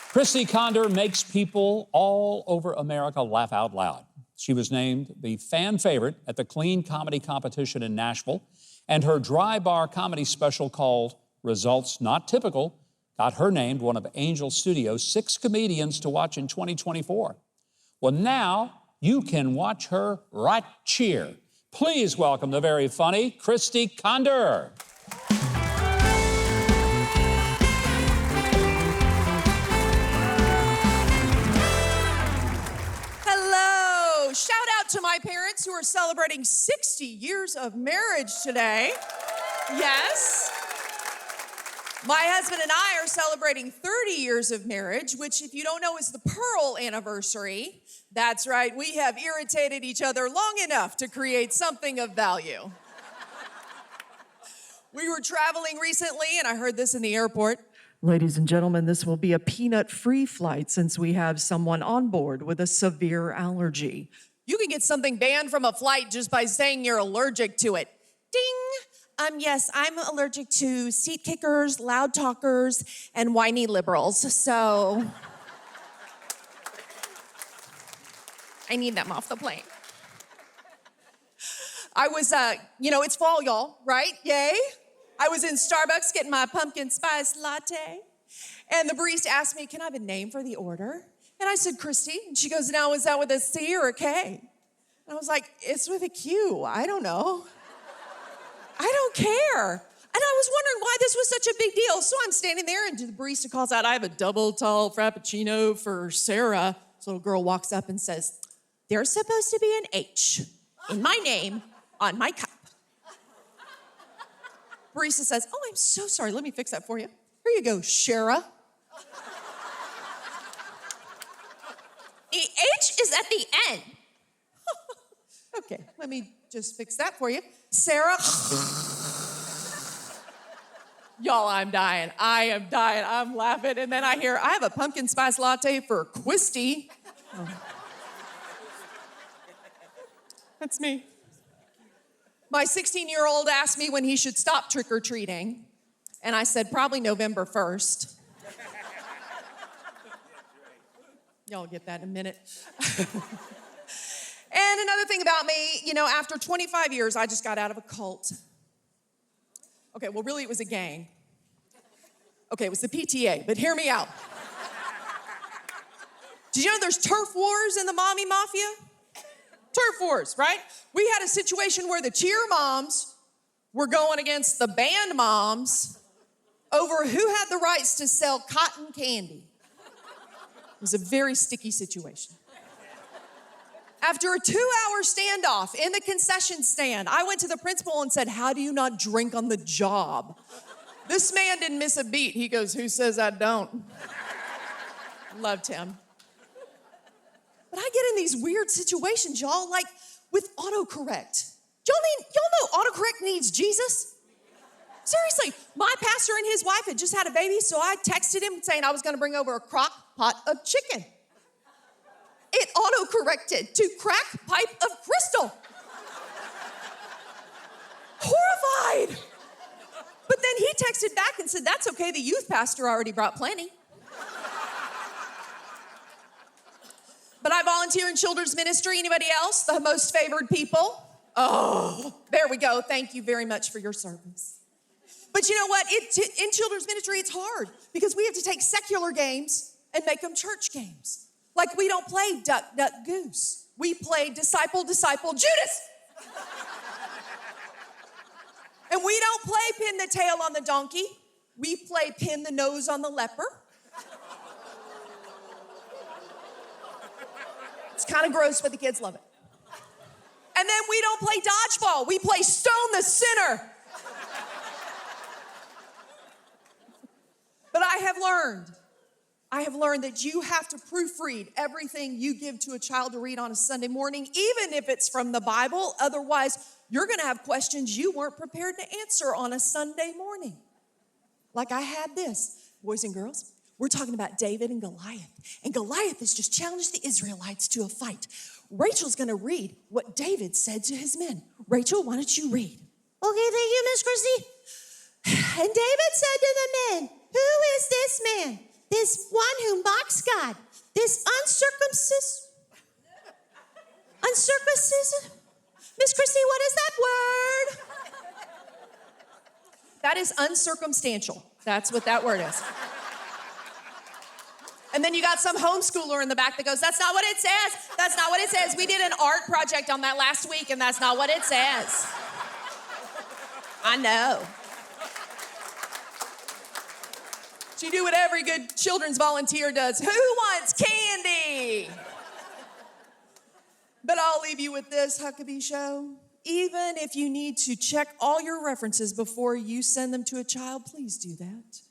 Christy Conder makes people all over America laugh out loud. She was named the fan favorite at the Clean Comedy Competition in Nashville, and her dry bar comedy special called Results Not Typical got her named one of Angel Studio's 6 comedians to watch in 2024. Well, now you can watch her right cheer. Please welcome the very funny Christy Conder. Hello. Shout out to my parents who are celebrating 60 years of marriage today. Yes. My husband and I are celebrating 30 years of marriage, which, if you don't know, is the Pearl anniversary. That's right, we have irritated each other long enough to create something of value. We were traveling recently, and I heard this in the airport. Ladies and gentlemen, this will be a peanut-free flight since we have someone on board with a severe allergy. You can get something banned from a flight just by saying you're allergic to it. Ding! Yes, I'm allergic to seat kickers, loud talkers, and whiny liberals, so I need them off the plane. I was, it's fall, y'all, right? Yay! I was in Starbucks getting my pumpkin spice latte, and the barista asked me, can I have a name for the order? And I said, Christy, and she goes, now, is that with a C or a K? And I was like, it's with a Q, I don't know. I don't care. And I was wondering why this was such a big deal. So I'm standing there, and the barista calls out, I have a double tall Frappuccino for Sarah. This little girl walks up and says, there's supposed to be an H in my name on my cup. Barista says, oh, I'm so sorry. Let me fix that for you. Here you go, Shara. The H is at the end. Okay, let me just fix that for you. Sarah. Y'all, I'm dying. I am dying. I'm laughing. And then I hear, I have a pumpkin spice latte for Christy. Oh. That's me. My 16-year-old asked me when he should stop trick-or-treating. And I said, probably November 1st. Y'all get that in a minute. And another thing about me, after 25 years, I just got out of a cult. Okay, well, really, it was a gang. Okay, it was the PTA, but hear me out. Did you know there's turf wars in the mommy mafia? Turf wars, right? We had a situation where the cheer moms were going against the band moms over who had the rights to sell cotton candy. It was a very sticky situation. After a 2-hour standoff in the concession stand, I went to the principal and said, how do you not drink on the job? This man didn't miss a beat. He goes, who says I don't? Loved him. But I get in these weird situations, y'all, like with autocorrect. Y'all know autocorrect needs Jesus? Seriously, my pastor and his wife had just had a baby, so I texted him saying I was gonna bring over a crock pot of chicken. It auto-corrected to crack pipe of crystal. Horrified. But then he texted back and said, that's okay, the youth pastor already brought plenty. But I volunteer in children's ministry. Anybody else? The most favored people? Oh, there we go. Thank you very much for your service. But you know what? In children's ministry, it's hard because we have to take secular games and make them church games. Like we don't play duck, duck, goose. We play disciple, disciple, Judas. And we don't play pin the tail on the donkey. We play pin the nose on the leper. It's kind of gross, but the kids love it. And then we don't play dodgeball. We play stone the sinner. But I have learned that you have to proofread everything you give to a child to read on a Sunday morning, even if it's from the Bible. Otherwise, you're going to have questions you weren't prepared to answer on a Sunday morning. Like I had this. Boys and girls, we're talking about David and Goliath. And Goliath has just challenged the Israelites to a fight. Rachel's going to read what David said to his men. Rachel, why don't you read? Okay, thank you, Miss Christy. And David said to the men, who is this man? This one who mocks God, this uncircumcision. Miss Christy, what is that word? That is uncircumstantial. That's what that word is. And then you got some homeschooler in the back that goes, that's not what it says. That's not what it says. We did an art project on that last week, and that's not what it says. I know. She do what every good children's volunteer does. Who wants candy? But I'll leave you with this, Huckabee Show. Even if you need to check all your references before you send them to a child, please do that.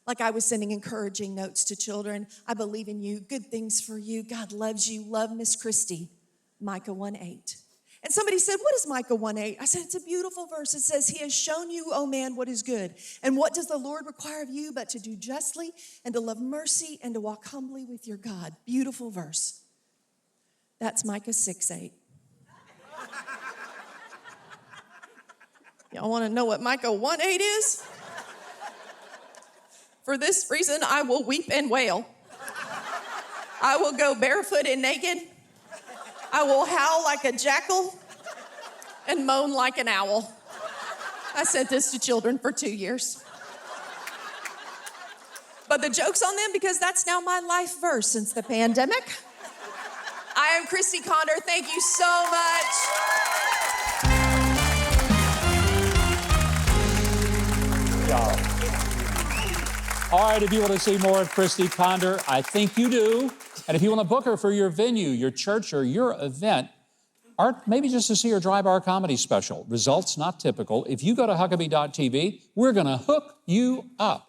Like I was sending encouraging notes to children. I believe in you, good things for you. God loves you. Love Miss Christy. Micah 1:8. And somebody said, what is Micah 1:8? I said, it's a beautiful verse. It says, he has shown you, O man, what is good. And what does the Lord require of you but to do justly and to love mercy and to walk humbly with your God? Beautiful verse. That's Micah 6:8. Y'all want to know what Micah 1:8 is? For this reason, I will weep and wail. I will go barefoot and naked. I will howl like a jackal and moan like an owl. I sent this to children for 2 years. But the joke's on them because that's now my life verse since the pandemic. I am Christy Conder. Thank you so much. All right, if you want to see more of Christy Conder, I think you do. And if you want to book her for your venue, your church, or your event, or maybe just to see her dry bar comedy special, results not typical, if you go to Huckabee.tv, we're going to hook you up.